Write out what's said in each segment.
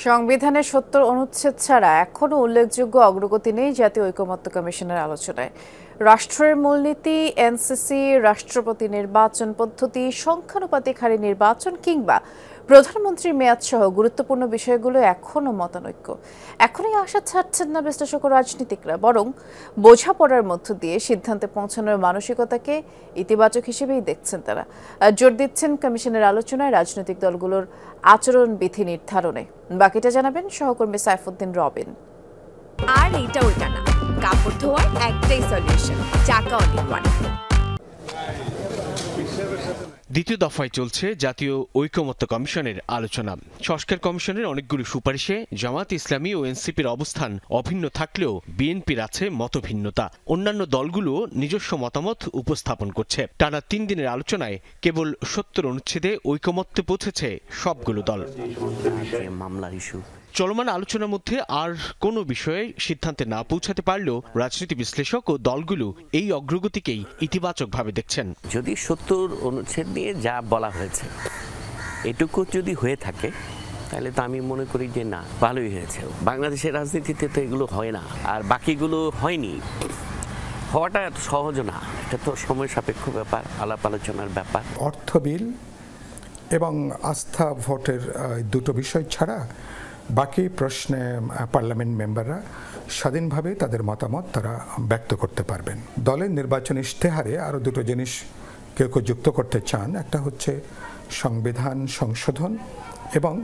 সংবিধানের ৭০ অনুচ্ছেদ ছাড়া এখনও উল্লেখযোগ্য অগ্রগতি নেই জাতীয় ঐকমত্য কমিশনের আলোচনায়। রাষ্ট্রের মূলনীতি, এনসিসি, রাষ্ট্রপতি নির্বাচন পদ্ধতি, সংখ্যানুপাতিক হারে নির্বাচন কিংবা প্রধানমন্ত্রীর মেয়াদ সহ গুরুত্বপূর্ণ বিষয়গুলো এখনও মতানৈক্য। এখনই আশা ছাড়ছেন না বিশ্লেষক ও রাজনীতিকরা, বরং বোঝাপড়ার মধ্য দিয়ে সিদ্ধান্তে পৌঁছানোর মানসিকতাকে ইতিবাচক হিসেবেই দেখছেন তারা। জোর দিচ্ছেন কমিশনের আলোচনায় রাজনৈতিক দলগুলোর আচরণবিধি নির্ধারণে। বাকিটা জানাবেন সহকর্মী সাইফুদ্দিন রবিন। আর এইটা ওইটা না, কাপড় ধোয়ার একটাই সলিউশন, চাকা অল ইন ওয়ান। দ্বিতীয় দফায় চলছে জাতীয় ঐকমত্য কমিশনের আলোচনা। সংস্কার কমিশনের অনেকগুলো সুপারিশে জামায়াত ইসলামী ও এনসিপির অবস্থান অভিন্ন থাকলেও বিএনপির আছে মতভিন্নতা। অন্যান্য দলগুলো নিজস্ব মতামত উপস্থাপন করছে। টানা ৩ দিনের আলোচনায় কেবল ৭০ অনুচ্ছেদে ঐকমত্যে পৌঁছেছে সবগুলো দল। মামলার ইস্যু চলমান আলোচনার মধ্যে আর কোনো বিষয়ে সিদ্ধান্তে না পৌঁছাতে পারলেও রাজনীতি বিশ্লেষক ও দলগুলো এই অগ্রগতিকেই ইতিবাচকভাবে দেখছেন। যদি ৭০ অনুচ্ছেদ নিয়ে যা বলা হয়েছে এটুকু যদি হয়ে থাকে তাহলে তো আমি মনে করি যে না, ভালোই হয়েছে। বাংলাদেশের রাজনীতিতে তো এগুলো হয় না, আর বাকিগুলো হয়নি। হওয়াটা এত সহজ না, এটা তো সময় সাপেক্ষ ব্যাপার, আলাপ আলোচনার ব্যাপার। অর্থ বিল এবং আস্থা ভোটের দুটো বিষয় ছাড়া বাকি প্রশ্নে পার্লামেন্ট মেম্বাররা স্বাধীনভাবে তাদের মতামত তারা ব্যক্ত করতে পারবেন। দলের নির্বাচনী ইশতেহারে আরও দুটো জিনিস কেউ কেউ যুক্ত করতে চান। একটা হচ্ছে সংবিধান সংশোধন এবং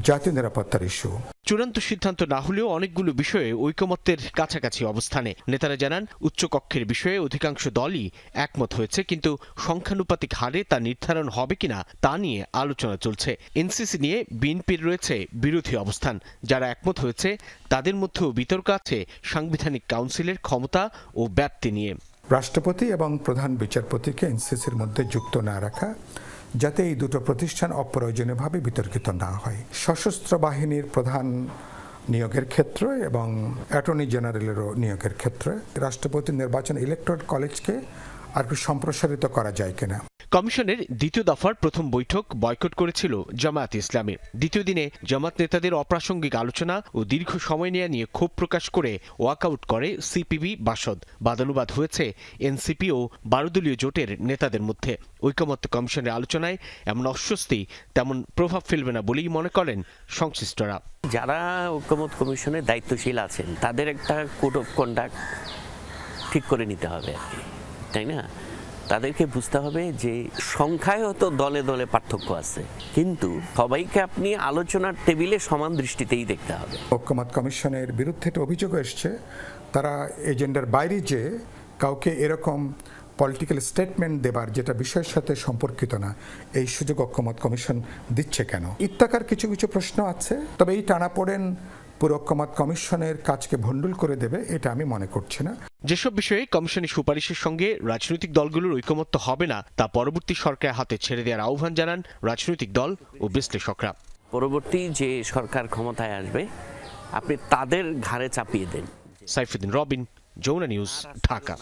জাতীয় নিরাপত্তার ইস্যু। চূড়ান্ত সিদ্ধান্ত না হলেও অনেকগুলো বিষয়ে ঐকমত্যের কাছাকাছি অবস্থানে। নেতারা জানান উচ্চকক্ষের বিষয়ে অধিকাংশ দলই একমত হয়েছে, কিন্তু সংখ্যানুপাতিক হারে তা নির্ধারণ হবে কিনা তা নিয়ে আলোচনা চলছে। এনসিসি নিয়ে বিএনপির রয়েছে বিরোধী অবস্থান। যারা একমত হয়েছে তাদের মধ্যেও বিতর্ক আছে সাংবিধানিক কাউন্সিলের ক্ষমতা ও ব্যাপ্তি নিয়ে। রাষ্ট্রপতি এবং প্রধান বিচারপতিকে এনসিসির মধ্যে যুক্ত না রাখা, যাতে এই দুটো প্রতিষ্ঠান অপ্রয়োজনীয়ভাবে বিতর্কিত না হয়। সশস্ত্র বাহিনীর প্রধান নিয়োগের ক্ষেত্রে এবং অ্যাটর্নি জেনারেলেরও নিয়োগের ক্ষেত্রে রাষ্ট্রপতি নির্বাচন ইলেকটোরাল কলেজকে আর একটু সম্প্রসারিত করা যায় কিনা। কমিশনের দ্বিতীয় দফার প্রথম বৈঠক বয়কট করেছিল জামায়াত ইসলামী। দ্বিতীয় দিনে জামায়াত নেতাদের অপ্রাসঙ্গিক আলোচনা ও দীর্ঘ সময় নেওয়া নিয়ে ক্ষোভ প্রকাশ করে ওয়াকআউট করে সিপিবি বাসদ। বাদানুবাদ হয়েছে এনসিপি ও 12 দলীয় জোটের নেতাদের মধ্যে। ঐকমত্য কমিশনের আলোচনায় এমন অস্বস্তি তেমন প্রভাব ফেলবে না বলেই মনে করেন সংশ্লিষ্টরা। যারা ঐকমত্য কমিশনের দায়িত্বশীল আছেন তাদের একটা কোড অফ কন্ডাক্ট ঠিক করে নিতে হবে আর কি, তাই না? তাদেরকে বুঝতে হবে যে সংখ্যায় হয়তো দলে দলে পার্থক্য আছে, কিন্তু সবাইকে আপনি আলোচনার টেবিলে সমান দৃষ্টিতেই দেখতে হবে। ঐকমত্য কমিশনের বিরুদ্ধে একটা অভিযোগ এসছে, তারা এজেন্ডার বাইরে যে কাউকে এরকম পলিটিক্যাল স্টেটমেন্ট দেবার যেটা বিষয়ের সাথে সম্পর্কিত না, এই সুযোগ ঐকমত্য কমিশন দিচ্ছে কেন? ইত্যাকার কিছু কিছু প্রশ্ন আছে, তবে এই টানাপোড়েন পুরো ঐকমত্য কমিশনের কাজকে ভণ্ডুল করে দেবে এটা আমি মনে করছি না। যেসব বিষয়ে কমিশনের সুপারিশের সঙ্গে রাজনৈতিক দলগুলোর ঐকমত্য হবে না তা পরবর্তী সরকারের হাতে ছেড়ে দেওয়ার আহ্বান জানান রাজনৈতিক দল ও বিশ্লেষকরা। পরবর্তী যে সরকার ক্ষমতায় আসবে আপনি তাদের ঘাড়ে চাপিয়ে দেন। সাইফুদ্দিন রবিন, যমুনা নিউজ, ঢাকা।